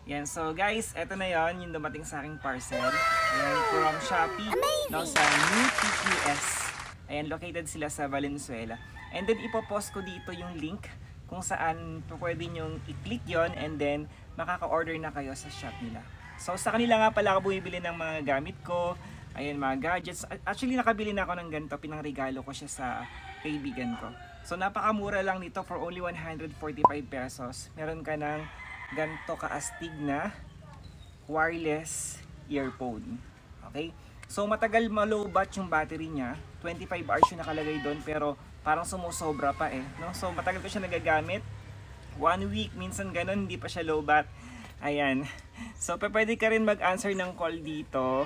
Yan, so guys, eto na yon yung dumating sa aking parcel. Ayan, from Shopee. No, sa New TQS. Ayan, located sila sa Valenzuela. And then, ipopost ko dito yung link kung saan pwede nyong i-click yon and then makaka-order na kayo sa shop nila. So, sa kanila nga pala ako bumibili ng mga gamit ko. Ayan, mga gadgets. Actually, nakabili na ako ng ganito. Pinangregalo ko siya sa kaibigan ko. So, napakamura lang nito for only 145 pesos. Meron ka ng ganito kaastig na wireless earphone. Okay? So, matagal ma-low-bat yung battery niya. 25 hours yung nakalagay doon, pero parang sumusobra pa eh. No? So, matagal ko siya nagagamit. 1 week, minsan ganun, hindi pa siya low-bat. Ayan. So, pwede ka rin mag-answer ng call dito.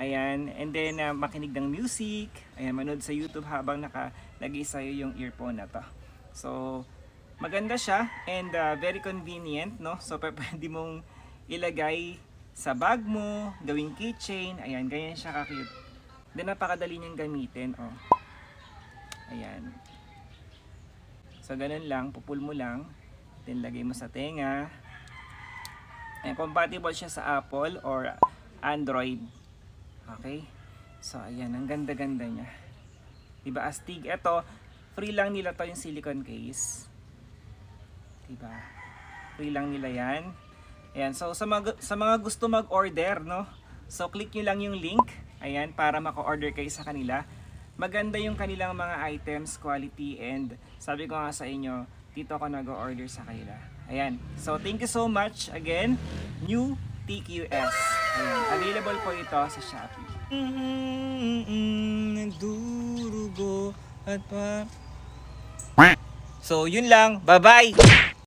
Ayan. And then, makinig ng music. Ayan, manood sa YouTube habang nakalagay sa'yo yung earphone na to. So, maganda siya and very convenient, no? So, pwede mong ilagay sa bag mo, gawing keychain. Ayan, ganyan siya ka-cute. Then, napakadali niyang gamitin, oh. Ayan. So, ganun lang. Pupul mo lang. Then, lagay mo sa tenga. Ayan, compatible siya sa Apple or Android. Okay? So, ayan. Ang ganda-ganda niya. Diba, astig. Ito, free lang nila to yung silicone case. Diba? Free lang nila yan. Ayan. So, sa mga gusto mag-order, no? So, click nyo lang yung link. Ayan, para maka-order kayo sa kanila. Maganda yung kanilang mga items, quality, and sabi ko nga sa inyo, dito ako nag-order sa kanila. Ayan. So, thank you so much. Again, New TQS. Ayan. Available po ito sa Shopee. Nagdurugo at pa... So, yun lang. Bye-bye!